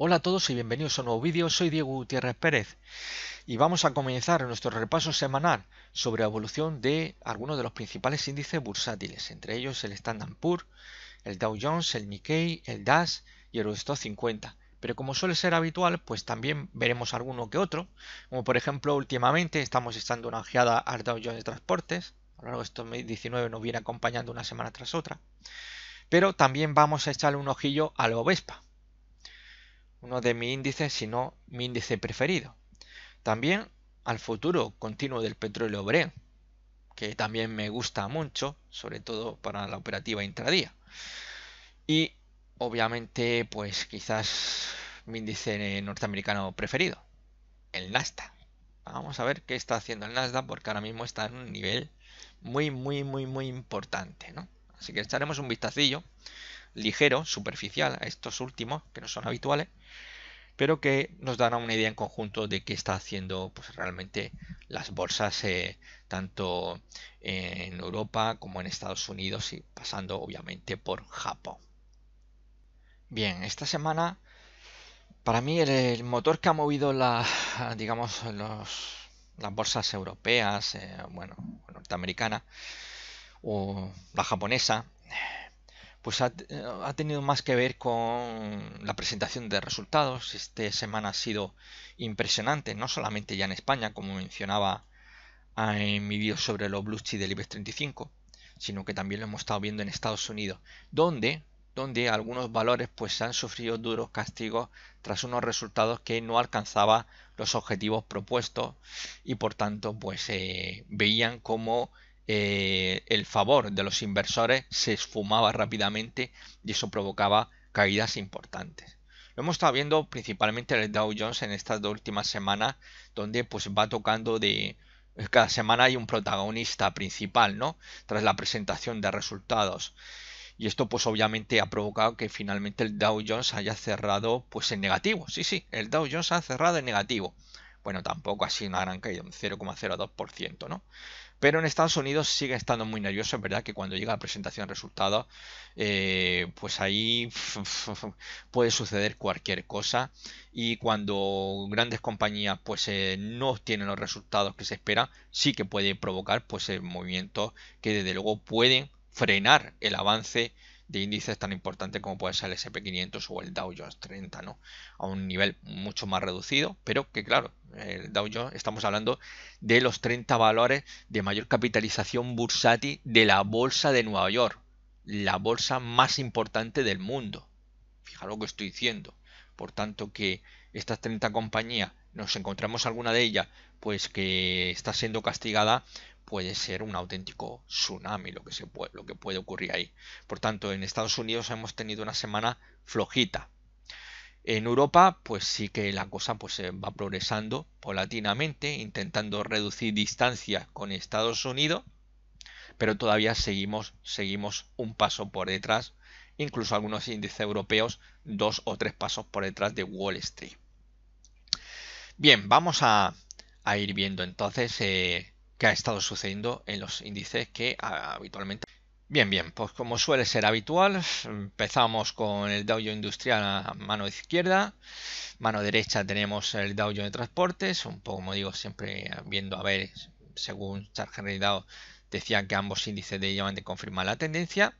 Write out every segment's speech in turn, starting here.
Hola a todos y bienvenidos a un nuevo vídeo. Soy Diego Gutiérrez Pérez y vamos a comenzar nuestro repaso semanal sobre la evolución de algunos de los principales índices bursátiles, entre ellos el Standard Poor's, el Dow Jones, el Nikkei, el DAX y el Eurostoxx 50. Pero como suele ser habitual, pues también veremos alguno que otro, como por ejemplo últimamente estamos echando una ojeada al Dow Jones de Transportes. A lo largo de estos 2019 nos viene acompañando una semana tras otra, pero también vamos a echarle un ojillo al Bovespa, uno de mis índices, si no mi índice preferido. También al futuro continuo del petróleo Brent, que también me gusta mucho, sobre todo para la operativa intradía. Y obviamente, pues quizás mi índice norteamericano preferido, el Nasdaq. Vamos a ver qué está haciendo el Nasdaq porque ahora mismo está en un nivel muy importante, ¿no? Así que echaremos un vistacillo ligero, superficial a estos últimos, que no son habituales, pero que nos dará una idea en conjunto de qué está haciendo pues realmente las bolsas, tanto en Europa como en Estados Unidos y pasando obviamente por Japón. Bien, esta semana para mí el motor que ha movido digamos, las bolsas europeas, bueno, norteamericanas o la japonesa, pues ha tenido más que ver con la presentación de resultados. Esta semana ha sido impresionante, no solamente ya en España, como mencionaba en mi vídeo sobre los blue chips del IBEX 35, sino que también lo hemos estado viendo en Estados Unidos, donde algunos valores pues han sufrido duros castigos tras unos resultados que no alcanzaban los objetivos propuestos y por tanto pues veían como el favor de los inversores se esfumaba rápidamente y eso provocaba caídas importantes. Lo hemos estado viendo principalmente en el Dow Jones en estas dos últimas semanas, donde pues va tocando de cada semana hay un protagonista principal, ¿no? Tras la presentación de resultados. Y esto pues obviamente ha provocado que finalmente el Dow Jones haya cerrado pues en negativo. Sí, sí, el Dow Jones ha cerrado en negativo. Bueno, tampoco ha sido una gran caída, un 0,02%, ¿no? Pero en Estados Unidos sigue estando muy nervioso. Es verdad que cuando llega la presentación de resultados, pues ahí puede suceder cualquier cosa. Y cuando grandes compañías pues no tienen los resultados que se esperan, sí que puede provocar pues movimientos que desde luego pueden frenar el avance de índices tan importantes como puede ser el SP 500 o el Dow Jones 30, ¿no? A un nivel mucho más reducido, pero que claro, el Dow Jones estamos hablando de los 30 valores de mayor capitalización bursátil de la bolsa de Nueva York, la bolsa más importante del mundo. Fijaros lo que estoy diciendo. Por tanto, que estas 30 compañías, nos encontramos alguna de ellas, pues que está siendo castigada, puede ser un auténtico tsunami lo que puede ocurrir ahí. Por tanto, en Estados Unidos hemos tenido una semana flojita. En Europa, pues sí que la cosa pues va progresando paulatinamente, intentando reducir distancia con Estados Unidos, pero todavía seguimos un paso por detrás, incluso algunos índices europeos 2 o 3 pasos por detrás de Wall Street. Bien, vamos a ir viendo entonces qué ha estado sucediendo en los índices que habitualmente. Bien, pues como suele ser habitual, empezamos con el Dow Jones Industrial a mano izquierda, mano derecha tenemos el Dow Jones de Transportes, un poco como digo, siempre viendo a ver, según Charles Henry Dow decían que ambos índices debían de confirmar la tendencia.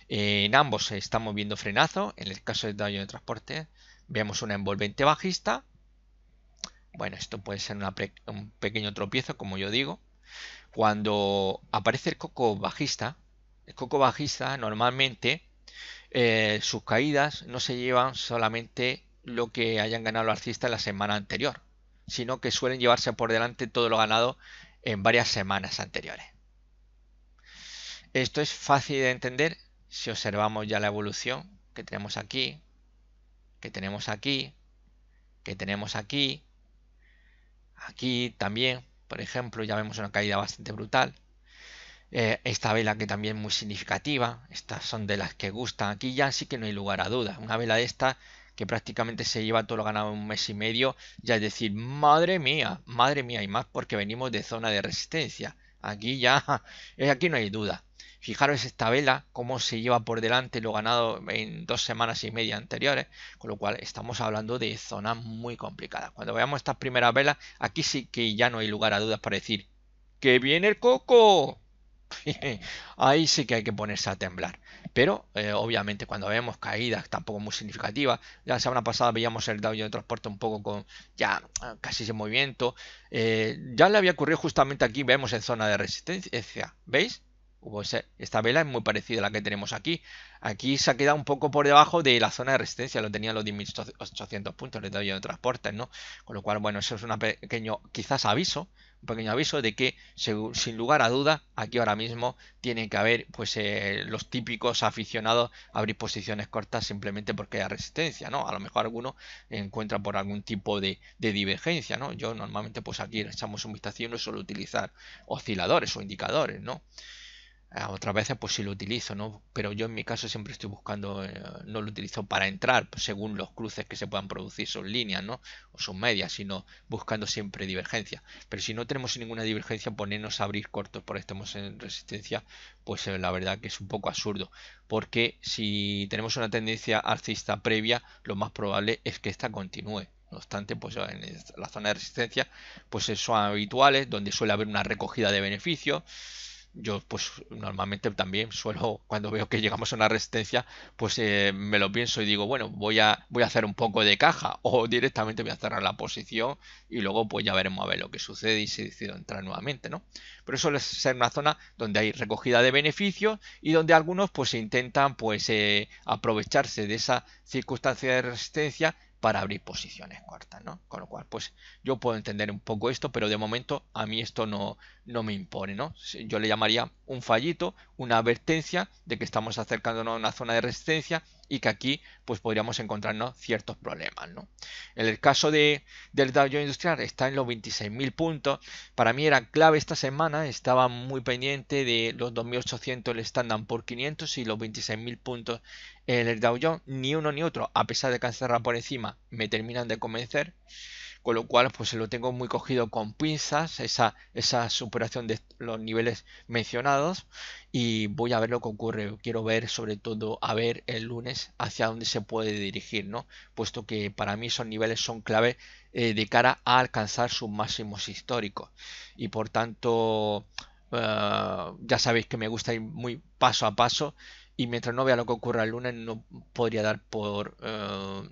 En ambos estamos viendo frenazo, en el caso del Dow Jones de Transportes vemos una envolvente bajista. Bueno, esto puede ser un pequeño tropiezo, como yo digo. Cuando aparece el coco bajista normalmente sus caídas no se llevan solamente lo que hayan ganado los alcistas la semana anterior, sino que suelen llevarse por delante todo lo ganado en varias semanas anteriores. Esto es fácil de entender si observamos ya la evolución que tenemos aquí, que tenemos aquí, que tenemos aquí, aquí también, por ejemplo, ya vemos una caída bastante brutal. Esta vela que también es muy significativa, estas son de las que gustan, aquí ya sí que no hay lugar a dudas, una vela de esta que prácticamente se lleva todo lo ganado en un mes y medio, ya es decir, madre mía, y más porque venimos de zona de resistencia, aquí ya, aquí no hay duda. Fijaros esta vela, cómo se lleva por delante lo ganado en 2 semanas y media anteriores, con lo cual estamos hablando de zonas muy complicadas. Cuando veamos estas primeras velas, aquí sí que ya no hay lugar a dudas para decir ¡que viene el coco! Ahí sí que hay que ponerse a temblar. Pero obviamente cuando vemos caídas tampoco muy significativas, ya la semana pasada veíamos el Dow Jones de transporte un poco con ya casi ese movimiento. Ya le había ocurrido justamente aquí, vemos en zona de resistencia, ¿veis? Esta vela es muy parecida a la que tenemos aquí. Aquí se ha quedado un poco por debajo de la zona de resistencia, lo tenía los 10.800 puntos el Dow Jones de transporte, ¿no? Con lo cual, bueno, eso es un pequeño, quizás aviso, un pequeño aviso de que sin lugar a duda aquí ahora mismo tiene que haber pues los típicos aficionados a abrir posiciones cortas simplemente porque hay resistencia, ¿no? A lo mejor alguno encuentra por algún tipo de divergencia, ¿no? Yo normalmente pues aquí echamos un vistazo y no suelo utilizar osciladores o indicadores, ¿no? Otras veces pues sí lo utilizo, ¿no? Pero yo en mi caso siempre estoy buscando, no lo utilizo para entrar pues, según los cruces que se puedan producir, son líneas, ¿no? O son medias, sino buscando siempre divergencia. Pero si no tenemos ninguna divergencia, ponernos a abrir cortos porque estemos en resistencia, pues la verdad que es un poco absurdo. Porque si tenemos una tendencia alcista previa, lo más probable es que esta continúe. No obstante, pues en la zona de resistencia, pues son habituales, donde suele haber una recogida de beneficios. Yo pues normalmente también suelo, cuando veo que llegamos a una resistencia, pues me lo pienso y digo, bueno, voy a hacer un poco de caja o directamente voy a cerrar la posición y luego pues ya veremos a ver lo que sucede y si decido entrar nuevamente, ¿no? Pero suele ser una zona donde hay recogida de beneficios y donde algunos pues intentan pues aprovecharse de esa circunstancia de resistencia para abrir posiciones cortas, ¿no? Con lo cual, pues yo puedo entender un poco esto, pero de momento a mí esto no me impone, ¿no? Yo le llamaría un fallito, una advertencia de que estamos acercándonos a una zona de resistencia y que aquí pues podríamos encontrarnos ciertos problemas, ¿no? En el caso del Dow Jones Industrial está en los 26.000 puntos. Para mí era clave esta semana, estaba muy pendiente de los 2.800 el Standard por 500 y los 26.000 puntos en el Dow Jones. Ni uno ni otro, a pesar de que han cerrado por encima, me terminan de convencer, con lo cual pues lo tengo muy cogido con pinzas, esa superación de los niveles mencionados, y voy a ver lo que ocurre. Quiero ver sobre todo a ver el lunes hacia dónde se puede dirigir, ¿no? Puesto que para mí esos niveles son clave de cara a alcanzar sus máximos históricos y por tanto ya sabéis que me gusta ir muy paso a paso y mientras no vea lo que ocurra el lunes no podría dar por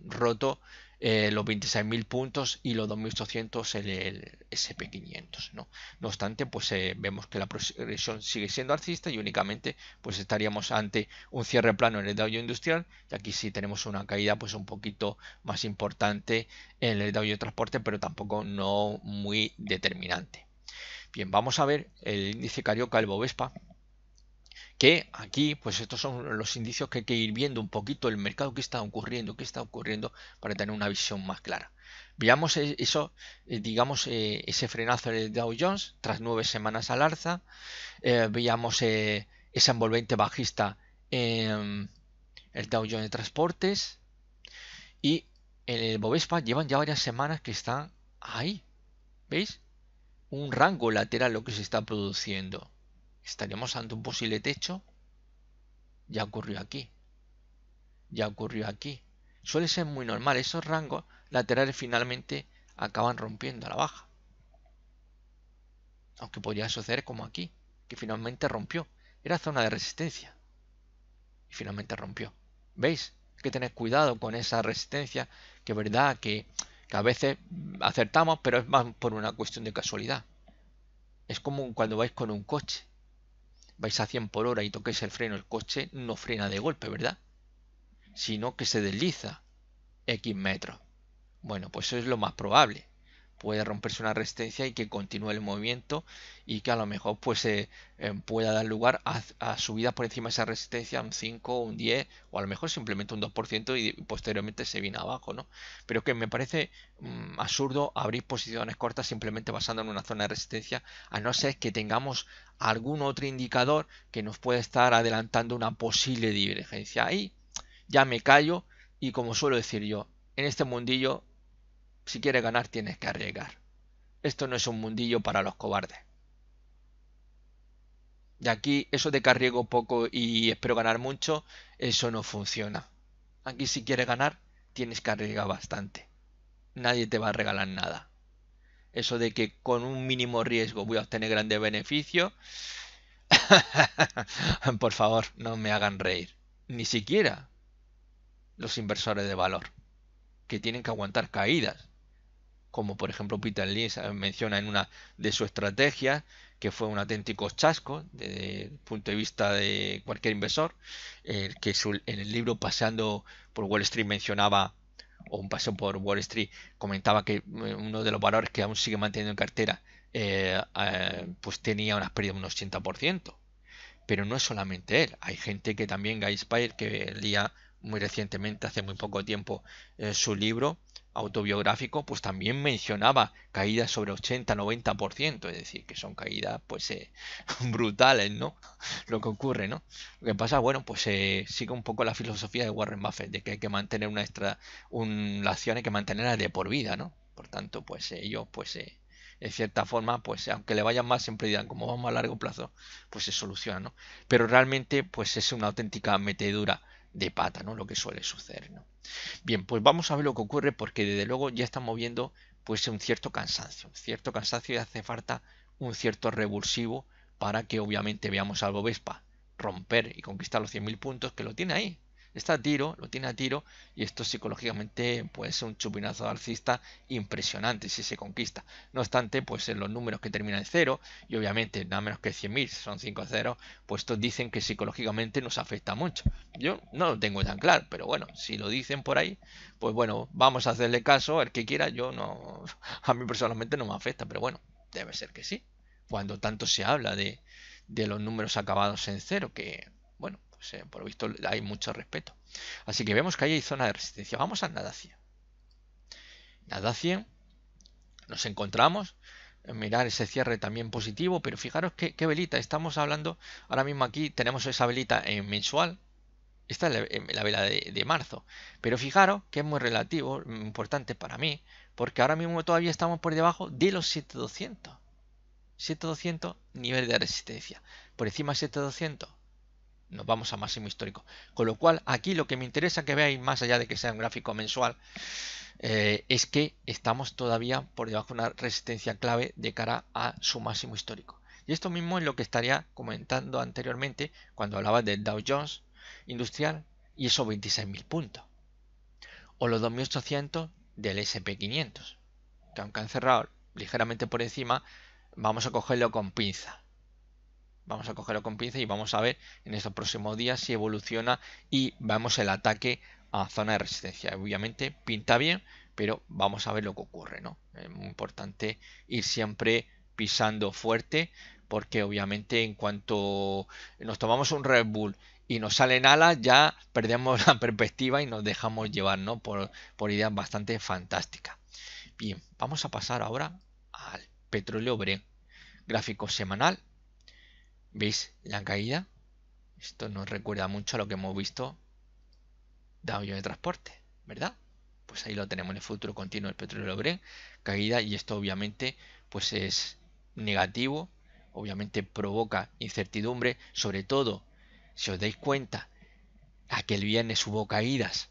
roto los 26.000 puntos y los 2.800 el SP500, ¿no? No obstante, pues vemos que la progresión sigue siendo alcista y únicamente pues estaríamos ante un cierre plano en el Dow Jones Industrial y aquí sí tenemos una caída pues un poquito más importante en el Dow Jones Transporte, pero tampoco no muy determinante. Bien, vamos a ver el índice Carioca, el Bovespa, que aquí, pues estos son los indicios que hay que ir viendo un poquito el mercado, qué está ocurriendo para tener una visión más clara. Veamos eso, digamos, ese frenazo en el Dow Jones tras 9 semanas al alza. Veíamos esa envolvente bajista en el Dow Jones de Transportes y en el Bovespa llevan ya varias semanas que están ahí. ¿Veis? Un rango lateral lo que se está produciendo. Estaríamos ante un posible techo. Ya ocurrió aquí. Ya ocurrió aquí. Suele ser muy normal. Esos rangos laterales finalmente acaban rompiendo a la baja. Aunque podría suceder como aquí, que finalmente rompió. Era zona de resistencia. Y finalmente rompió. ¿Veis? Hay que tener cuidado con esa resistencia, que es verdad que a veces acertamos, pero es más por una cuestión de casualidad. Es como cuando vais con un coche. Vais a 100 por hora y toquéis el freno, el coche no frena de golpe, ¿verdad? Sino que se desliza X metros. Bueno, pues eso es lo más probable. Puede romperse una resistencia y que continúe el movimiento y que a lo mejor pues pueda dar lugar a subidas por encima de esa resistencia, un 5, un 10 o a lo mejor simplemente un 2% y posteriormente se viene abajo, ¿no? Pero que me parece absurdo abrir posiciones cortas simplemente basando en una zona de resistencia, a no ser que tengamos algún otro indicador que nos pueda estar adelantando una posible divergencia. Ahí ya me callo y como suelo decir yo, en este mundillo si quieres ganar tienes que arriesgar. Esto no es un mundillo para los cobardes. Y aquí eso de que arriesgo poco y espero ganar mucho, eso no funciona. Aquí si quieres ganar, tienes que arriesgar bastante. Nadie te va a regalar nada. Eso de que con un mínimo riesgo voy a obtener grandes beneficios, por favor, no me hagan reír. Ni siquiera los inversores de valor, que tienen que aguantar caídas. Como por ejemplo Peter Lynch menciona en una de sus estrategias, que fue un auténtico chasco desde el punto de vista de cualquier inversor, en el libro Paseando por Wall Street mencionaba, o un paseo por Wall Street, comentaba que uno de los valores que aún sigue manteniendo en cartera, pues tenía unas pérdidas de un 80%. Pero no es solamente él, hay gente que también, Guy Spire, que leía muy recientemente, hace muy poco tiempo, su libro autobiográfico, pues también mencionaba caídas sobre 80-90%, es decir, que son caídas pues brutales, ¿no? Lo que ocurre, ¿no? Lo que pasa, bueno, pues sigue un poco la filosofía de Warren Buffett, de que hay que mantener la acción hay que mantenerla de por vida, ¿no? Por tanto, pues ellos, pues en cierta forma, pues aunque le vayan mal, siempre dirán, como vamos a largo plazo, pues se soluciona, ¿no? Pero realmente, pues es una auténtica metedura de pata, ¿no? Lo que suele suceder, ¿no? Bien, pues vamos a ver lo que ocurre porque desde luego ya estamos viendo pues un cierto cansancio y hace falta un cierto revulsivo para que obviamente veamos al Bovespa romper y conquistar los 100.000 puntos, que lo tiene ahí. Está a tiro, lo tiene a tiro y esto psicológicamente puede ser un chupinazo alcista impresionante si se conquista. No obstante, pues en los números que terminan en cero y obviamente nada menos que 100.000 son 5 ceros, pues estos dicen que psicológicamente nos afecta mucho. Yo no lo tengo tan claro, pero bueno, si lo dicen por ahí, pues bueno, vamos a hacerle caso, el que quiera, yo no, a mí personalmente no me afecta, pero bueno, debe ser que sí. Cuando tanto se habla de los números acabados en cero, que bueno, pues por lo visto hay mucho respeto. Así que vemos que ahí hay zona de resistencia. Vamos a nada 100. Nada 100, nos encontramos. Mirar ese cierre también positivo, pero fijaros qué velita estamos hablando. Ahora mismo aquí tenemos esa velita en mensual. Esta es la vela de marzo. Pero fijaros que es muy relativo, importante para mí, porque ahora mismo todavía estamos por debajo de los 7200. 7200 nivel de resistencia. Por encima de 7200 nos vamos a máximo histórico. Con lo cual aquí lo que me interesa que veáis, más allá de que sea un gráfico mensual, es que estamos todavía por debajo de una resistencia clave de cara a su máximo histórico. Y esto mismo es lo que estaría comentando anteriormente cuando hablaba del Dow Jones industrial y esos 26.000 puntos. O los 2.800 del SP500, que aunque han cerrado ligeramente por encima, vamos a cogerlo con pinza. Vamos a cogerlo con pinza y vamos a ver en estos próximos días si evoluciona y vemos el ataque a zona de resistencia. Obviamente pinta bien, pero vamos a ver lo que ocurre, ¿no? Es muy importante ir siempre pisando fuerte porque obviamente en cuanto nos tomamos un Red Bull y nos salen alas ya perdemos la perspectiva y nos dejamos llevar, ¿no? por ideas bastante fantásticas. Bien, vamos a pasar ahora al petróleo Brent. Gráfico semanal. ¿Veis la caída? Esto nos recuerda mucho a lo que hemos visto de avión de transporte, ¿verdad? Pues ahí lo tenemos en el futuro continuo del petróleo Brent, caída, y esto obviamente pues es negativo, obviamente provoca incertidumbre, sobre todo si os dais cuenta, aquel viernes hubo caídas,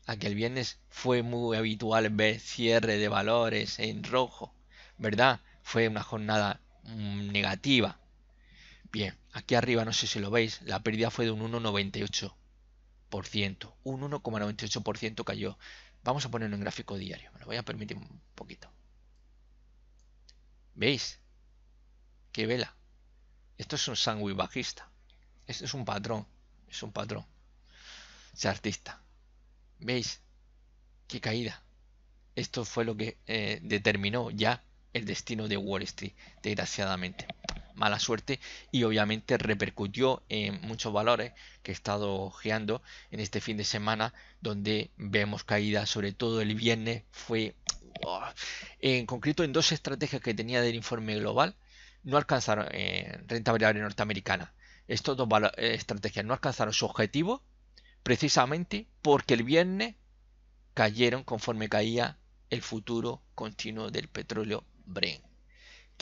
aquel viernes fue muy habitual ver cierre de valores en rojo, ¿verdad? Fue una jornada negativa. Bien, aquí arriba no sé si lo veis, la pérdida fue de un 1,98%. Un 1,98% cayó. Vamos a ponerlo en gráfico diario. Me lo voy a permitir un poquito. ¿Veis? ¿Qué vela? Esto es un sándwich bajista. Esto es un patrón. Es un patrón. Chartista. ¿Veis? ¿Qué caída? Esto fue lo que determinó ya el destino de Wall Street, desgraciadamente. Mala suerte y obviamente repercutió en muchos valores que he estado ojeando en este fin de semana, donde vemos caídas, sobre todo el viernes fue en concreto en dos estrategias que tenía del informe global, no alcanzaron renta variable norteamericana. Estas dos estrategias no alcanzaron su objetivo precisamente porque el viernes cayeron conforme caía el futuro continuo del petróleo Brent.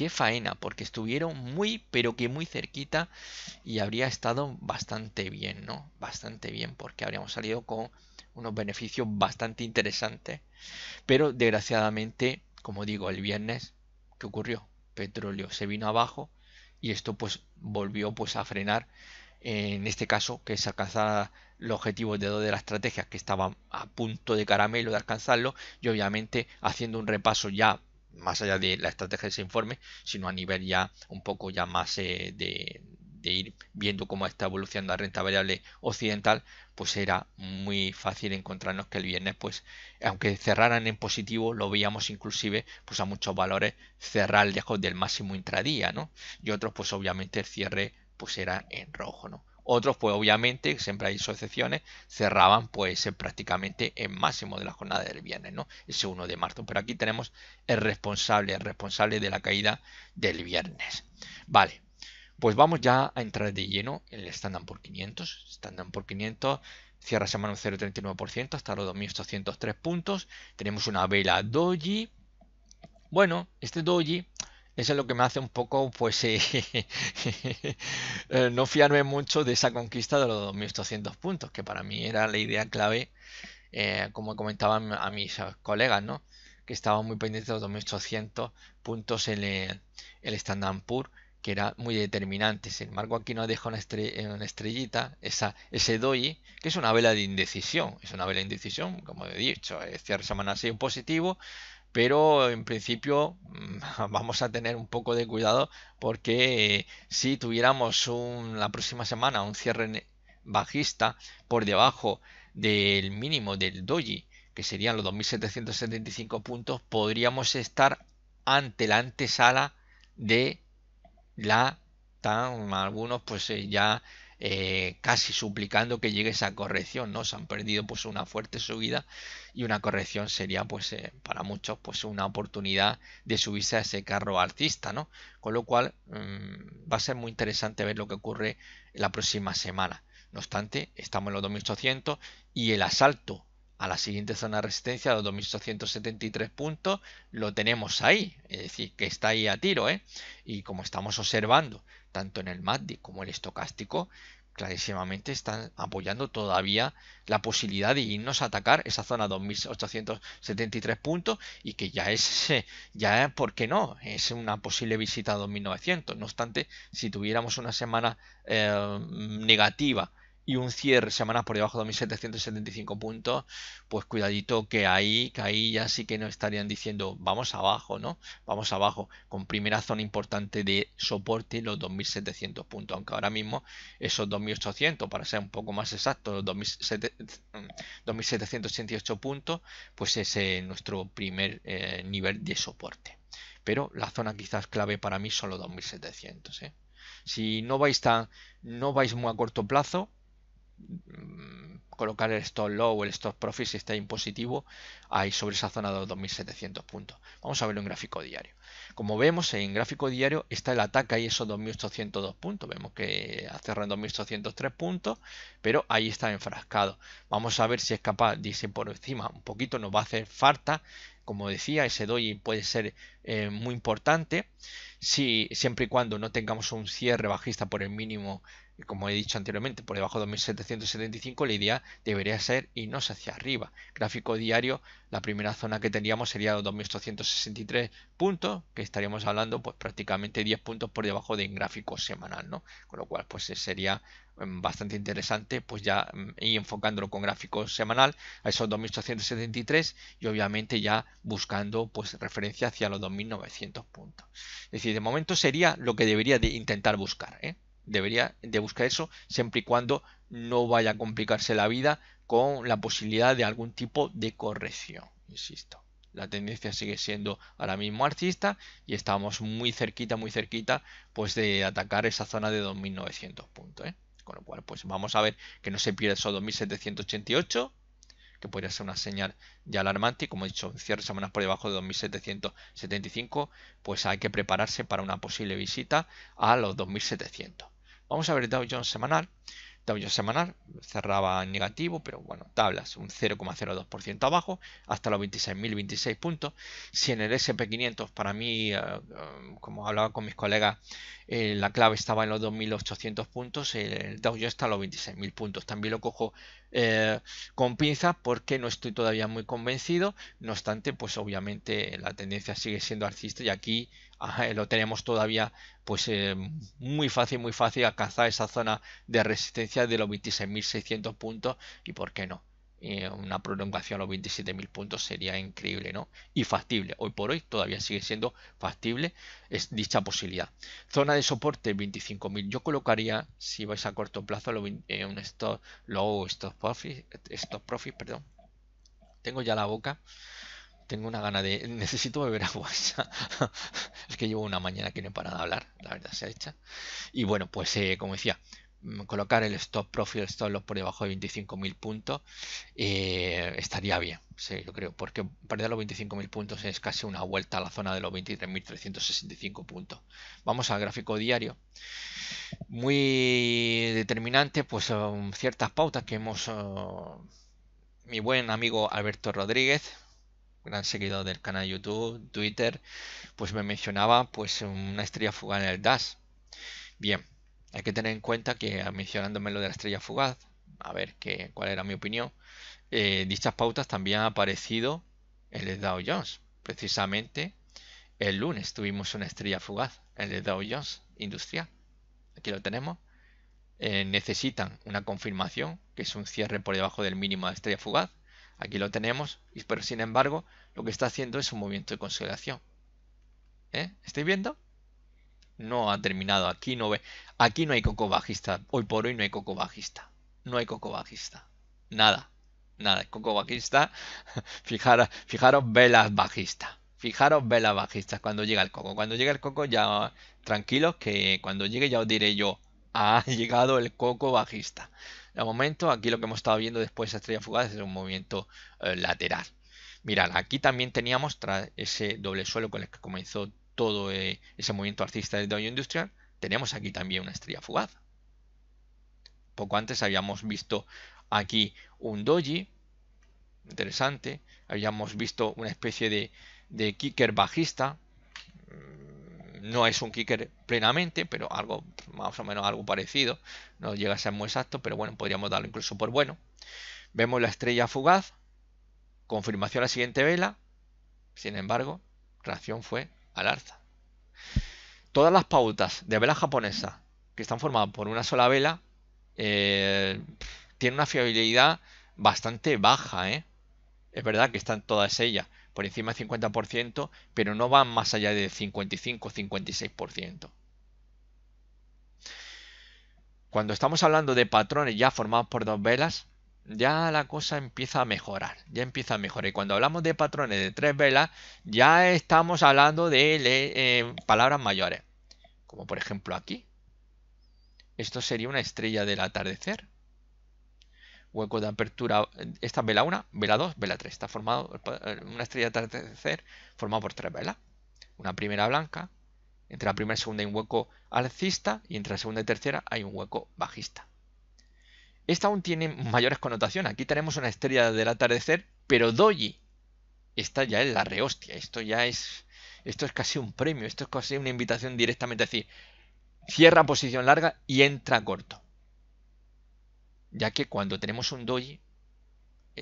qué faena, porque estuvieron muy, pero que muy cerquita y habría estado bastante bien, ¿no? Bastante bien, porque habríamos salido con unos beneficios bastante interesantes. Pero desgraciadamente, como digo, el viernes, ¿qué ocurrió? Petróleo se vino abajo y esto pues volvió pues a frenar, en este caso, que es alcanzar los objetivos de dos de las estrategias que estaban a punto de caramelo de alcanzarlo, y obviamente haciendo un repaso ya más allá de la estrategia de ese informe, sino a nivel ya un poco ya más de ir viendo cómo está evolucionando la renta variable occidental, pues era muy fácil encontrarnos que el viernes, pues aunque cerraran en positivo, lo veíamos inclusive pues a muchos valores cerrar lejos del máximo intradía, ¿no? Y otros pues obviamente el cierre pues era en rojo, ¿no? Otros, pues obviamente, siempre hay sus excepciones, cerraban pues prácticamente en máximo de la jornada del viernes, ¿no? Ese 1 de marzo. Pero aquí tenemos el responsable de la caída del viernes. Vale, pues vamos ya a entrar de lleno en el Standard Poor's 500. Standard Poor's 500 cierra semana un 0,39% hasta los 2.803 puntos. Tenemos una vela doji. Bueno, este doji, eso es lo que me hace un poco, pues, no fiarme mucho de esa conquista de los 2.800 puntos, que para mí era la idea clave, como comentaban a mis colegas, ¿no? Que estaban muy pendientes de los 2.800 puntos en el Standard Poor's, que era muy determinante. Sin embargo, aquí nos deja una estrellita, ese doji, que es una vela de indecisión. Es una vela de indecisión, como he dicho, cierre semana así en positivo, pero en principio vamos a tener un poco de cuidado porque si tuviéramos la próxima semana un cierre bajista por debajo del mínimo del doji, que serían los 2.775 puntos, podríamos estar ante la antesala de la tan algunos pues ya casi suplicando que llegue esa corrección, ¿no? Se han perdido pues una fuerte subida y una corrección sería pues para muchos pues una oportunidad de subirse a ese carro alcista, ¿no? Con lo cual va a ser muy interesante ver lo que ocurre la próxima semana. No obstante, estamos en los 2.800 y el asalto a la siguiente zona de resistencia, los 2.873 puntos, lo tenemos ahí, es decir, que está ahí a tiro, ¿eh? Y como estamos observando, tanto en el MACD como el estocástico, clarísimamente están apoyando todavía la posibilidad de irnos a atacar esa zona 2.873 puntos y que ya, ¿por qué no? Es una posible visita a 2.900. No obstante, si tuviéramos una semana negativa y un cierre semana por debajo de 2.775 puntos, pues cuidadito que ahí ya sí que nos estarían diciendo vamos abajo, ¿no? Vamos abajo, con primera zona importante de soporte los 2.700 puntos, aunque ahora mismo esos 2.800, para ser un poco más exacto, los 2.788 puntos, pues es nuestro primer nivel de soporte. Pero la zona quizás clave para mí son los 2.700, ¿eh? Si no vais muy a corto plazo, colocar el stop low o el stop profit si está en positivo ahí sobre esa zona de los 2.700 puntos. Vamos a verlo en gráfico diario. Como vemos en gráfico diario está el ataque ahí esos 2.802 puntos. Vemos que ha cerrado en 2.803 puntos, pero ahí está enfrascado. Vamos a ver si es capaz de irse por encima un poquito. Nos va a hacer falta. Como decía, ese doji puede ser muy importante siempre y cuando no tengamos un cierre bajista por el mínimo, como he dicho anteriormente, por debajo de 2.775, la idea debería ser irnos hacia arriba. Gráfico diario, la primera zona que tendríamos sería los 2.863 puntos, que estaríamos hablando pues prácticamente 10 puntos por debajo de un gráfico semanal, ¿no? Con lo cual pues sería bastante interesante pues ya ir enfocándolo con gráfico semanal a esos 2.873 y obviamente ya buscando pues referencia hacia los 2.900 puntos. Es decir, de momento sería lo que debería de intentar buscar, ¿eh? Debería de buscar eso siempre y cuando no vaya a complicarse la vida con la posibilidad de algún tipo de corrección. Insisto, la tendencia sigue siendo ahora mismo alcista y estamos muy cerquita pues de atacar esa zona de 2.900 puntos, ¿eh? Con lo cual pues vamos a ver que no se pierda esos 2.788, que podría ser una señal ya alarmante, y como he dicho, cierre semanas por debajo de 2.775, pues hay que prepararse para una posible visita a los 2.700. Vamos a ver el Dow Jones semanal. Dow Jones semanal cerraba en negativo, pero bueno, tablas un 0,02% abajo hasta los 26.026 puntos. Si en el SP500 para mí, como hablaba con mis colegas, la clave estaba en los 2.800 puntos, el Dow Jones está a los 26.000 puntos. También lo cojo con pinzas porque no estoy todavía muy convencido. No obstante, pues obviamente la tendencia sigue siendo alcista y aquí lo tenemos todavía pues muy fácil alcanzar esa zona de resistencia de los 26.600 puntos y por qué no. Una prolongación a los 27.000 puntos sería increíble, ¿no? Y factible. Hoy por hoy todavía sigue siendo factible dicha posibilidad. Zona de soporte 25.000. Yo colocaría, si vais a corto plazo, un stop low, stop profit, perdón. Tengo ya la boca. Tengo una gana de... Necesito beber agua. Es que llevo una mañana que no he parado de hablar, la verdad se ha hecho. Y bueno, pues como decía, colocar el stop profit, stop loss por debajo de 25.000 puntos estaría bien, sí, yo creo, porque perder los 25.000 puntos es casi una vuelta a la zona de los 23.365 puntos. Vamos al gráfico diario. Muy determinante, pues ciertas pautas que hemos... mi buen amigo Alberto Rodríguez, gran seguidor del canal YouTube, Twitter, pues me mencionaba pues una estrella fugaz en el DAS. Bien, hay que tener en cuenta que mencionándome lo de la estrella fugaz, a ver cuál era mi opinión, dichas pautas también han aparecido en el Dow Jones. Precisamente el lunes tuvimos una estrella fugaz en el Dow Jones industrial. Aquí lo tenemos. Necesitan una confirmación, que es un cierre por debajo del mínimo de estrella fugaz. Aquí lo tenemos, pero sin embargo lo que está haciendo es un movimiento de consolidación. ¿Estáis viendo? No ha terminado. Aquí no hay coco bajista. Hoy por hoy no hay coco bajista. No hay coco bajista. Nada. Nada. Coco bajista. Fijaros velas bajistas. Fijaros velas bajistas cuando llega el coco. Cuando llega el coco ya tranquilos que cuando llegue ya os diré yo. Ha llegado el coco bajista. De momento aquí lo que hemos estado viendo después de esa estrella fugaz es un movimiento lateral. Mirad, aquí también teníamos tras ese doble suelo con el que comenzó todo ese movimiento alcista del Dow Industrial, tenemos aquí también una estrella fugaz. Poco antes habíamos visto aquí un doji, interesante, habíamos visto una especie de kicker bajista, no es un kicker plenamente, pero algo más o menos algo parecido, no llega a ser muy exacto, pero bueno, podríamos darlo incluso por bueno. Vemos la estrella fugaz, confirmación a la siguiente vela, sin embargo, reacción fue al alza. Todas las pautas de vela japonesa que están formadas por una sola vela tienen una fiabilidad bastante baja. Es verdad que están todas ellas por encima del 50%, pero no van más allá del 55-56%. Cuando estamos hablando de patrones ya formados por dos velas, ya la cosa empieza a mejorar, ya empieza a mejorar. Y cuando hablamos de patrones de tres velas, ya estamos hablando de palabras mayores, como por ejemplo aquí. Esto sería una estrella del atardecer. Hueco de apertura, esta vela 1, vela 2, vela 3. Está formado una estrella de atardecer formada por tres velas. Una primera blanca, entre la primera y segunda hay un hueco alcista y entre la segunda y tercera hay un hueco bajista. Esta aún tiene mayores connotaciones. Aquí tenemos una estrella del atardecer, pero doji. Esta ya es la rehostia. Esto es casi un premio. Esto es casi una invitación directamente a decir, cierra posición larga y entra corto. Ya que cuando tenemos un doji,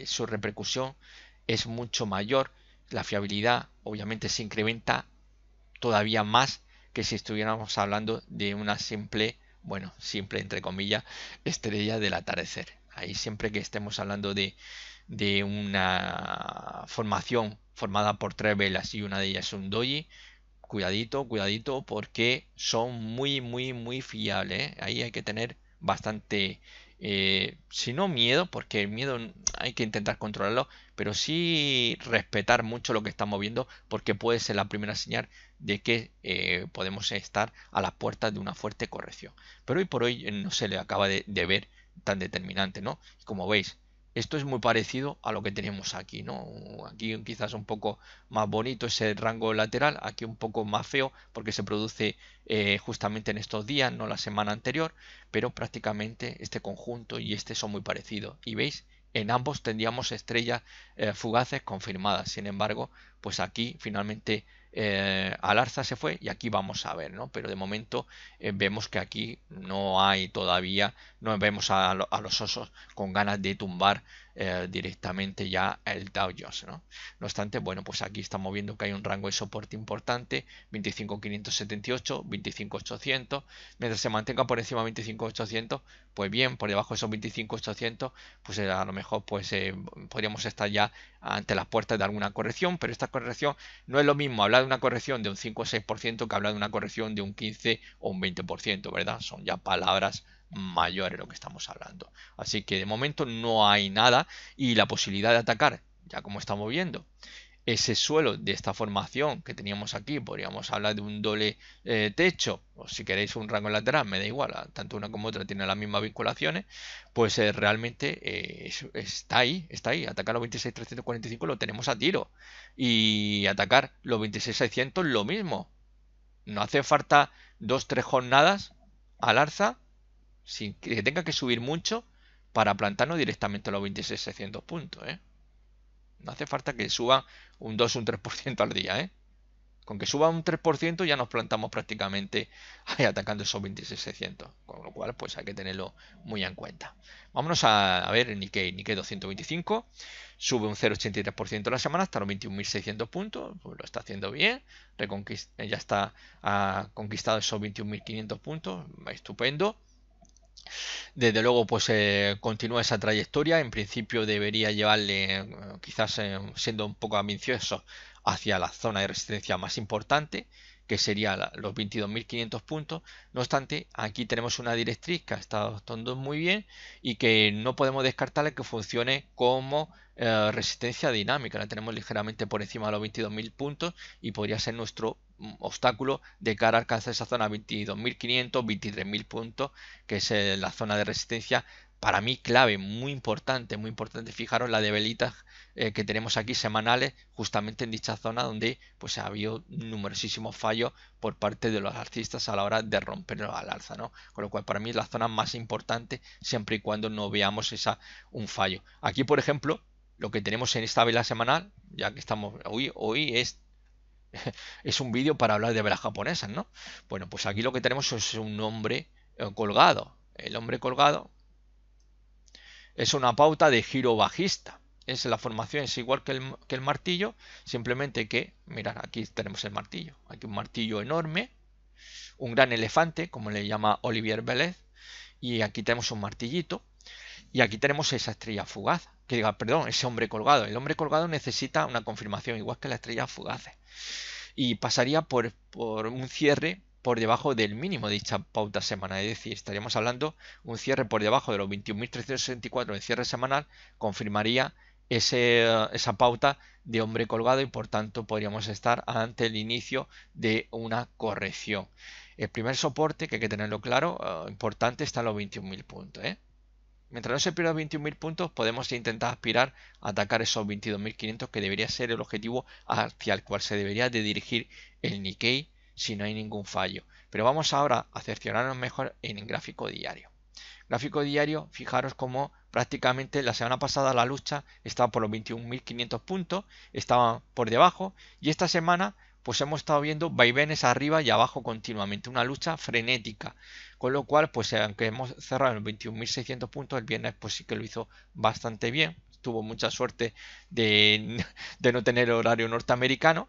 su repercusión es mucho mayor. La fiabilidad obviamente se incrementa todavía más que si estuviéramos hablando de una simple, bueno, simple entre comillas, estrella del atardecer. Ahí siempre que estemos hablando de una formación formada por tres velas y una de ellas es un doji, cuidadito, cuidadito, porque son muy fiables. Ahí hay que tener bastante, si no miedo, porque el miedo hay que intentar controlarlo, pero sí respetar mucho lo que estamos viendo, porque puede ser la primera señal de que podemos estar a las puertas de una fuerte corrección. Pero hoy por hoy no se le acaba de ver tan determinante, ¿no? Como veis, Esto es muy parecido a lo que tenemos aquí, ¿no? Aquí quizás un poco más bonito ese rango lateral, aquí un poco más feo porque se produce justamente en estos días, no la semana anterior, pero prácticamente este conjunto y este son muy parecidos. Y veis, en ambos tendríamos estrellas fugaces confirmadas. Sin embargo, pues aquí finalmente al alza se fue y aquí vamos a ver, ¿no? Pero de momento vemos que aquí no hay todavía, no vemos a los osos con ganas de tumbar directamente ya el Dow Jones, ¿no? No obstante, bueno, pues aquí estamos viendo que hay un rango de soporte importante, 25.578, 25.800, mientras se mantenga por encima de 25.800, pues bien, por debajo de esos 25.800, pues a lo mejor pues podríamos estar ya ante las puertas de alguna corrección, pero esta corrección no es lo mismo hablar de una corrección de un 5 o 6% que hablar de una corrección de un 15 o un 20%, ¿verdad? Son ya palabras mayores lo que estamos hablando. Así que de momento no hay nada y la posibilidad de atacar, ya como estamos viendo, ese suelo de esta formación que teníamos aquí, podríamos hablar de un doble techo, o si queréis un rango lateral, me da igual, tanto una como otra tienen las mismas vinculaciones, pues realmente está ahí, atacar los 26.345 lo tenemos a tiro, y atacar los 26.600 lo mismo, no hace falta 2-3 jornadas al alza, sin que tenga que subir mucho, para plantarnos directamente a los 26.600 puntos, ¿eh? No hace falta que suba un 2 o un 3% al día, ¿eh? Con que suba un 3% ya nos plantamos prácticamente ahí atacando esos 26.600. Con lo cual, pues hay que tenerlo muy en cuenta. Vámonos a ver el Nikkei. Nikkei 225. Sube un 0,83% la semana hasta los 21.600 puntos. Pues lo está haciendo bien. Ya está conquistado esos 21.500 puntos. Estupendo. Desde luego, pues continúa esa trayectoria. En principio debería llevarle, quizás siendo un poco ambicioso, hacia la zona de resistencia más importante, que sería los 22.500 puntos. No obstante, aquí tenemos una directriz que ha estado actuando muy bien y que no podemos descartarle que funcione como resistencia dinámica. La tenemos ligeramente por encima de los 22.000 puntos y podría ser nuestro obstáculo de cara a alcanzar esa zona 22.500, 23.000 puntos, que es la zona de resistencia para mí clave, muy importante, muy importante. Fijaros la de velitas que tenemos aquí semanales, justamente en dicha zona donde pues ha habido numerosísimos fallos por parte de los alcistas a la hora de romperlo al alza, ¿no? Con lo cual para mí es la zona más importante siempre y cuando no veamos un fallo. Aquí, por ejemplo, lo que tenemos en esta vela semanal, ya que estamos hoy es un vídeo para hablar de velas japonesas, ¿no? Bueno, pues aquí lo que tenemos es un hombre colgado. El hombre colgado es una pauta de giro bajista. Es la formación, es igual que el martillo, simplemente que, mirad, aquí tenemos el martillo. Aquí un martillo enorme, un gran elefante, como le llama Olivier Velez, y aquí tenemos un martillito, y aquí tenemos esa estrella fugaz, que diga, perdón, ese hombre colgado. El hombre colgado necesita una confirmación, igual que la estrella fugaz, y pasaría por un cierre por debajo del mínimo de dicha pauta semanal, es decir, estaríamos hablando un cierre por debajo de los 21.364 en cierre semanal, confirmaría esa pauta de hombre colgado y por tanto podríamos estar ante el inicio de una corrección. El primer soporte, que hay que tenerlo claro, importante, está en los 21.000 puntos, ¿eh? Mientras no se pierda 21.000 puntos, podemos intentar aspirar a atacar esos 22.500, que debería ser el objetivo hacia el cual se debería de dirigir el Nikkei si no hay ningún fallo. Pero vamos ahora a cerciorarnos mejor en el gráfico diario. Gráfico diario, fijaros cómo prácticamente la semana pasada la lucha estaba por los 21.500 puntos, estaba por debajo, y esta semana pues hemos estado viendo vaivenes arriba y abajo continuamente, una lucha frenética, con lo cual pues aunque hemos cerrado en 21.600 puntos, el viernes pues sí que lo hizo bastante bien, tuvo mucha suerte de no tener horario norteamericano,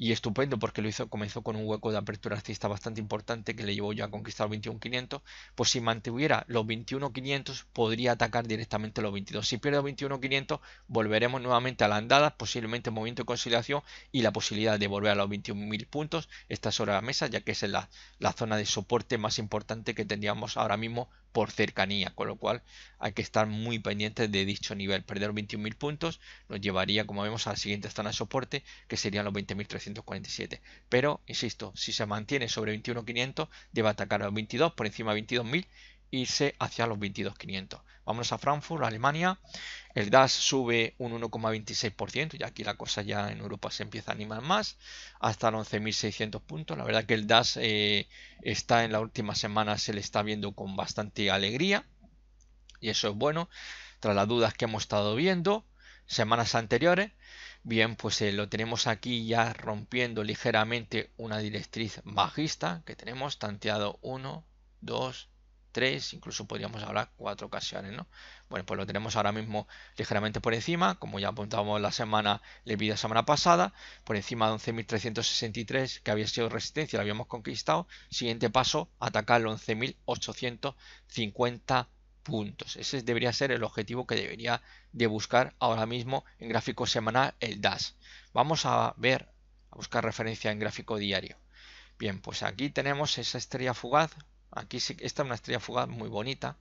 y estupendo porque comenzó con un hueco de apertura alcista bastante importante que le llevó ya a conquistar los 21.500. Pues si mantuviera los 21.500 podría atacar directamente los 22. Si pierde los 21.500 volveremos nuevamente a la andada, posiblemente movimiento de conciliación y la posibilidad de volver a los 21.000 puntos está sobre la mesa, ya que es la zona de soporte más importante que tendríamos ahora mismo por cercanía, con lo cual hay que estar muy pendientes de dicho nivel. Perder 21.000 puntos nos llevaría, como vemos, a la siguiente zona de soporte, que serían los 20.347. Pero, insisto, si se mantiene sobre 21.500, debe atacar a los 22, por encima de 22.000, irse hacia los 22.500. Vámonos a Frankfurt, Alemania. El DAX sube un 1,26% y aquí la cosa ya en Europa se empieza a animar más, hasta los 11.600 puntos. La verdad que el DAX está en la última semana, se le está viendo con bastante alegría y eso es bueno, tras las dudas que hemos estado viendo semanas anteriores. Bien, pues lo tenemos aquí ya rompiendo ligeramente una directriz bajista que tenemos tanteado 1, 2, 3, incluso podríamos hablar 4 ocasiones, ¿no? Bueno, pues lo tenemos ahora mismo ligeramente por encima, como ya apuntábamos el vídeo semana pasada, por encima de 11.363 que había sido resistencia, lo habíamos conquistado. Siguiente paso, atacar los 11.850 puntos. Ese debería ser el objetivo que debería de buscar ahora mismo en gráfico semanal el DAX. Vamos a buscar referencia en gráfico diario. Bien, pues aquí tenemos esa estrella fugaz. Aquí sí, esta es una estrella fugaz muy bonita,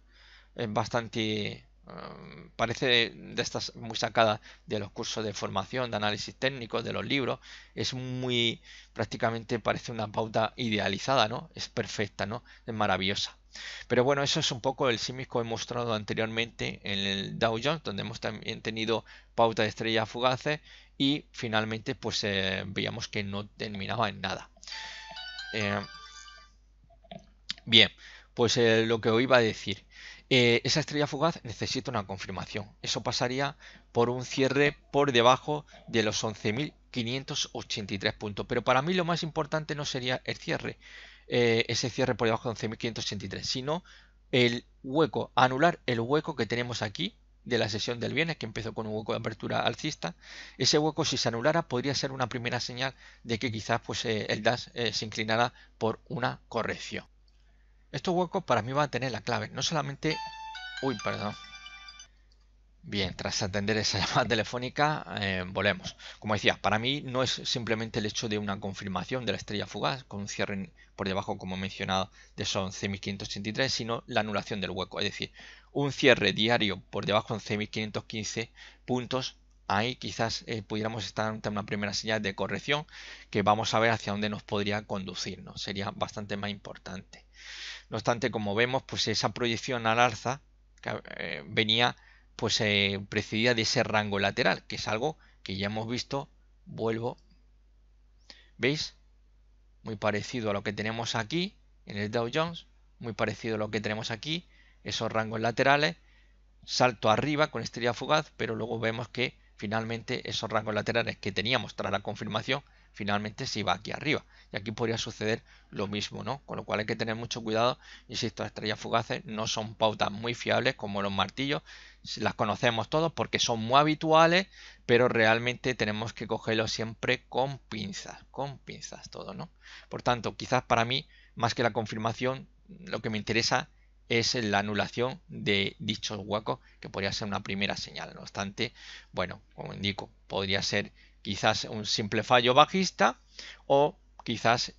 es bastante, parece de estas muy sacada de los cursos de formación, de análisis técnico, de los libros. Es muy, prácticamente parece una pauta idealizada, ¿no? Es perfecta, ¿no? Es maravillosa. Pero bueno, eso es un poco el símil que he mostrado anteriormente en el Dow Jones, donde hemos también tenido pauta de estrellas fugaces y finalmente pues veíamos que no terminaba en nada. Bien, pues lo que os iba a decir, esa estrella fugaz necesita una confirmación. Eso pasaría por un cierre por debajo de los 11.583 puntos. Pero para mí lo más importante no sería el cierre, ese cierre por debajo de 11.583, sino el hueco, anular el hueco que tenemos aquí de la sesión del viernes, que empezó con un hueco de apertura alcista. Ese hueco, si se anulara, podría ser una primera señal de que quizás pues, el DAX se inclinara por una corrección. Estos huecos para mí van a tener la clave, no solamente... Uy, perdón. Bien, tras atender esa llamada telefónica, volvemos. Como decía, para mí no es simplemente el hecho de una confirmación de la estrella fugaz con un cierre por debajo, como he mencionado, de esos 11.583, sino la anulación del hueco. Es decir, un cierre diario por debajo de 11.515 puntos. Ahí quizás pudiéramos estar ante una primera señal de corrección que vamos a ver hacia dónde nos podría conducir, ¿no? Sería bastante más importante. No obstante, como vemos, pues esa proyección al alza venía pues precedida de ese rango lateral, que es algo que ya hemos visto. Vuelvo, ¿veis? Muy parecido a lo que tenemos aquí en el Dow Jones, muy parecido a lo que tenemos aquí, esos rangos laterales, salto arriba con estrella fugaz, pero luego vemos que finalmente esos rangos laterales que teníamos tras la confirmación finalmente se iba aquí arriba, y aquí podría suceder lo mismo, ¿no? Con lo cual hay que tener mucho cuidado. Insisto, las estrellas fugaces no son pautas muy fiables como los martillos, las conocemos todos porque son muy habituales, pero realmente tenemos que cogerlo siempre con pinzas todo, ¿no? Por tanto, quizás para mí, más que la confirmación, lo que me interesa es la anulación de dichos huecos, que podría ser una primera señal. No obstante, bueno, como indico, podría ser quizás un simple fallo bajista o quizás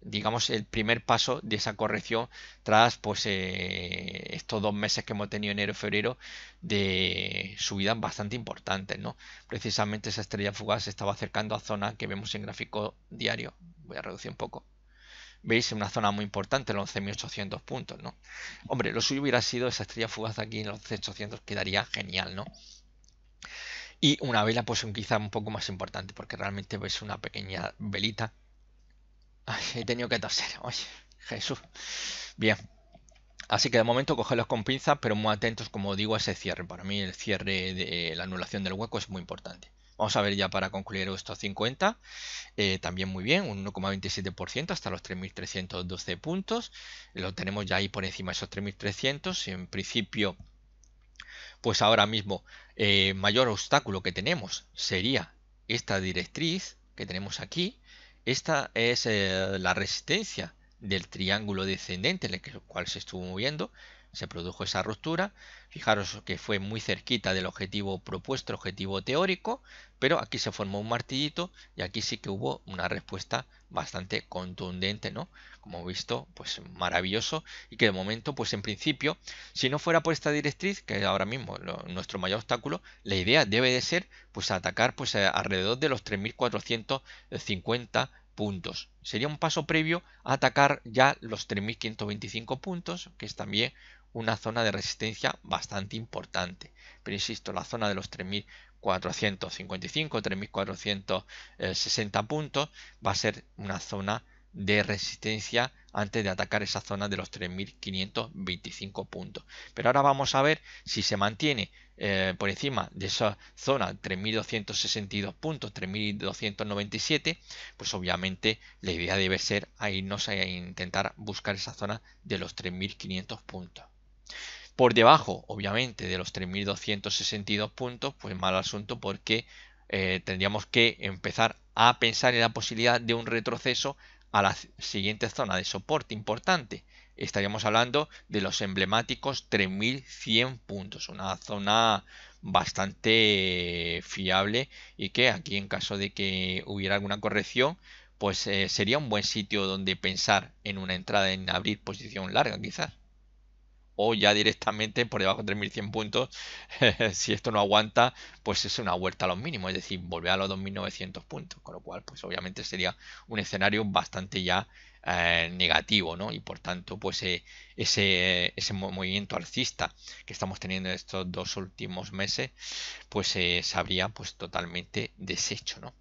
digamos el primer paso de esa corrección tras pues estos 2 meses que hemos tenido, enero y febrero, de subidas bastante importantes, ¿no? Precisamente esa estrella fugaz se estaba acercando a zonas que vemos en gráfico diario. Voy a reducir un poco. Veis, en una zona muy importante, los 11.800 puntos, ¿no? Hombre, lo suyo hubiera sido esa estrella fugaz aquí en los 11.800, quedaría genial, ¿no? Y una vela, pues quizá un poco más importante, porque realmente es una pequeña velita. Ay, he tenido que toser. Ay, Jesús. Bien. Así que de momento cogerlos con pinzas, pero muy atentos, como digo, a ese cierre. Para mí el cierre de la anulación del hueco es muy importante. Vamos a ver ya para concluir estos 50. También muy bien, un 1,27% hasta los 3.312 puntos. Lo tenemos ya ahí por encima de esos 3.300. En principio, pues ahora mismo mayor obstáculo que tenemos sería esta directriz que tenemos aquí. Esta es la resistencia del triángulo descendente en el cual se estuvo moviendo. Se produjo esa ruptura. Fijaros que fue muy cerquita del objetivo propuesto, el objetivo teórico, pero aquí se formó un martillito y aquí sí que hubo una respuesta bastante contundente, ¿no? Como he visto, pues maravilloso, y que de momento, pues en principio, si no fuera por esta directriz, que ahora mismo nuestro mayor obstáculo, la idea debe de ser pues atacar pues alrededor de los 3.450 puntos. Sería un paso previo a atacar ya los 3.525 puntos, que es también una zona de resistencia bastante importante. Pero insisto, la zona de los 3.455, 3.460 puntos va a ser una zona de resistencia antes de atacar esa zona de los 3.525 puntos. Pero ahora vamos a ver si se mantiene por encima de esa zona 3.262 puntos, 3.297, pues obviamente la idea debe ser irnos a intentar buscar esa zona de los 3.500 puntos. Por debajo, obviamente, de los 3.262 puntos, pues mal asunto, porque tendríamos que empezar a pensar en la posibilidad de un retroceso a la siguiente zona de soporte importante. Estaríamos hablando de los emblemáticos 3.100 puntos, una zona bastante fiable y que aquí, en caso de que hubiera alguna corrección, pues sería un buen sitio donde pensar en una entrada, en abrir posición larga quizás. O ya directamente por debajo de 3.100 puntos, si esto no aguanta, pues es una vuelta a los mínimos, es decir, volver a los 2.900 puntos, con lo cual pues obviamente sería un escenario bastante ya negativo, ¿no? Y por tanto pues ese movimiento alcista que estamos teniendo en estos 2 últimos meses pues se habría pues totalmente deshecho, ¿no?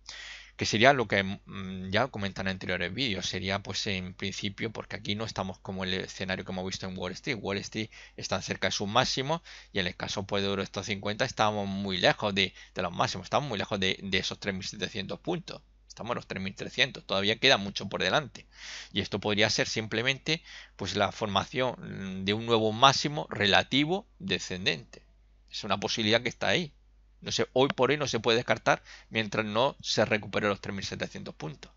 Que sería lo que ya comentan en anteriores vídeos, sería pues en principio, porque aquí no estamos como el escenario que hemos visto en Wall Street. Wall Street está cerca de sus máximos y en el caso pues de Eurostoxx 50 estamos muy lejos de los máximos, estamos muy lejos de esos 3.700 puntos. Estamos en los 3.300, todavía queda mucho por delante. Y esto podría ser simplemente pues la formación de un nuevo máximo relativo descendente. Es una posibilidad que está ahí. No sé, hoy por hoy no se puede descartar mientras no se recupere los 3.700 puntos.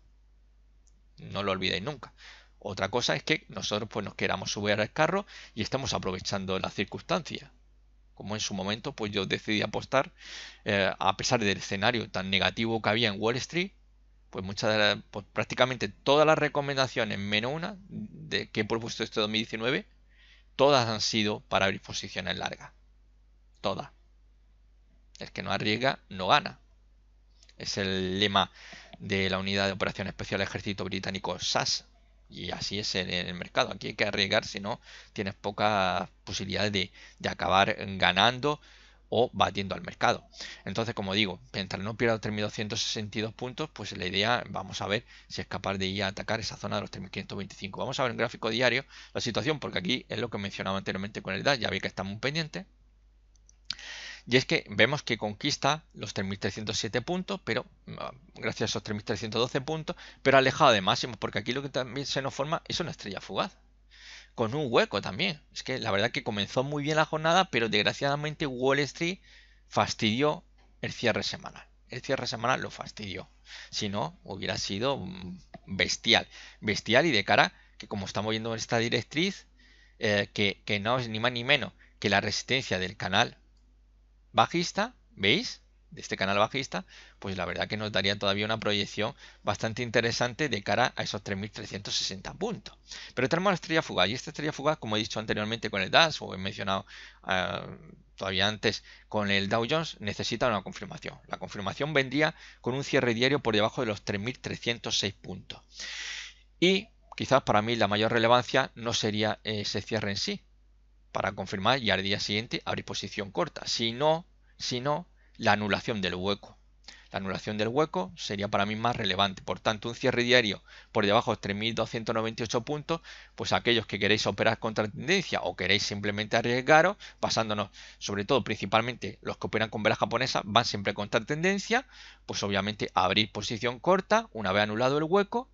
No lo olvidéis nunca. Otra cosa es que nosotros pues nos queramos subir al carro y estemos aprovechando las circunstancias. Como en su momento pues yo decidí apostar, a pesar del escenario tan negativo que había en Wall Street, pues pues prácticamente todas las recomendaciones menos una que he propuesto este 2019, todas han sido para abrir posiciones largas. Todas. El que no arriesga no gana. Es el lema de la Unidad de Operaciones Especial del Ejército Británico SAS. Y así es en el mercado. Aquí hay que arriesgar, si no tienes pocas posibilidades de acabar ganando o batiendo al mercado. Entonces, como digo, mientras no pierda los 3.262 puntos, pues la idea, vamos a ver si es capaz de ir a atacar esa zona de los 3.525. Vamos a ver en gráfico diario la situación, porque aquí es lo que mencionaba anteriormente con el DAX. Ya vi que está muy pendiente. Y es que vemos que conquista los 3.307 puntos, pero gracias a esos 3.312 puntos, pero alejado de máximos, porque aquí lo que también se nos forma es una estrella fugaz, con un hueco también. Es que la verdad que comenzó muy bien la jornada, pero desgraciadamente Wall Street fastidió el cierre semanal. El cierre semanal lo fastidió. Si no, hubiera sido bestial. Bestial y de cara que, como estamos viendo en esta directriz, que no es ni más ni menos que la resistencia del canal bajista, ¿veis? De este canal bajista, pues la verdad que nos daría todavía una proyección bastante interesante de cara a esos 3.360 puntos. Pero tenemos la estrella fugaz, y esta estrella fugaz, como he dicho anteriormente con el DAX, o he mencionado todavía antes con el Dow Jones, necesita una confirmación. La confirmación vendría con un cierre diario por debajo de los 3.306 puntos. Y quizás para mí la mayor relevancia no sería ese cierre en sí, para confirmar y al día siguiente abrir posición corta, sino la anulación del hueco. La anulación del hueco sería para mí más relevante. Por tanto, un cierre diario por debajo de 3.298 puntos, pues aquellos que queréis operar contra tendencia o queréis simplemente arriesgaros, basándonos sobre todo principalmente los que operan con vela japonesa, van siempre contra tendencia, pues obviamente abrir posición corta una vez anulado el hueco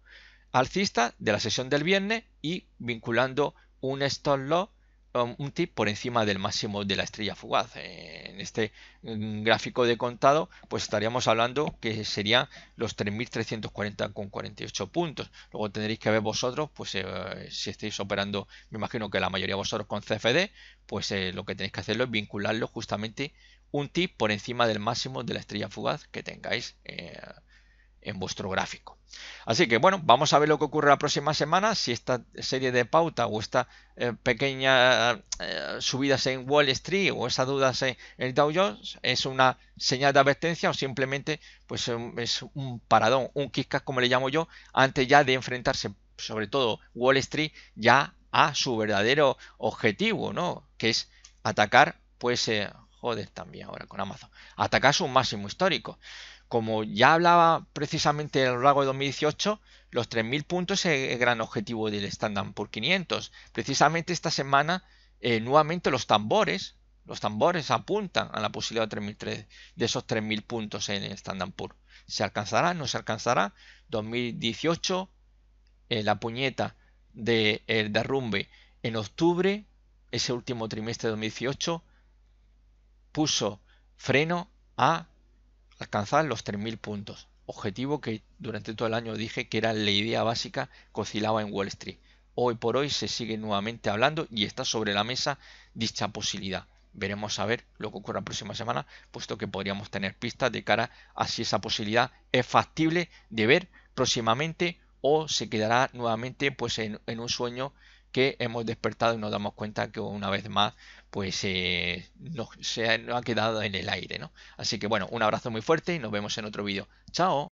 alcista de la sesión del viernes y vinculando un stop loss, un tip por encima del máximo de la estrella fugaz. En este gráfico de contado pues estaríamos hablando que serían los 3.340,48 puntos. Luego tendréis que ver vosotros pues si estáis operando, me imagino que la mayoría de vosotros con CFD, pues lo que tenéis que hacerlo es vincularlo justamente un tip por encima del máximo de la estrella fugaz que tengáis en vuestro gráfico. Así que bueno, vamos a ver lo que ocurre la próxima semana, si esta serie de pauta o esta pequeña subidas en Wall Street o esas dudas en el Dow Jones es una señal de advertencia o simplemente pues es un paradón, un kick como le llamo yo, antes ya de enfrentarse sobre todo Wall Street ya a su verdadero objetivo, ¿no? Que es atacar, pues, joder, también ahora con Amazon, atacar su máximo histórico. Como ya hablaba precisamente a lo largo de 2018, los 3.000 puntos es el gran objetivo del Standard Poor's 500. Precisamente esta semana, nuevamente los tambores apuntan a la posibilidad de esos 3.000 puntos en el Standard Poor's. ¿Se alcanzará? ¿No se alcanzará? 2018, la puñeta del derrumbe en octubre, ese último trimestre de 2018, puso freno a alcanzar los 3.000 puntos. Objetivo que durante todo el año dije que era la idea básica que oscilaba en Wall Street. Hoy por hoy se sigue nuevamente hablando y está sobre la mesa dicha posibilidad. Veremos a ver lo que ocurre la próxima semana, puesto que podríamos tener pistas de cara a si esa posibilidad es factible de ver próximamente o se quedará nuevamente pues en un sueño que hemos despertado y nos damos cuenta que una vez más pues se ha quedado en el aire, ¿no? Así que bueno, un abrazo muy fuerte y nos vemos en otro vídeo. Chao.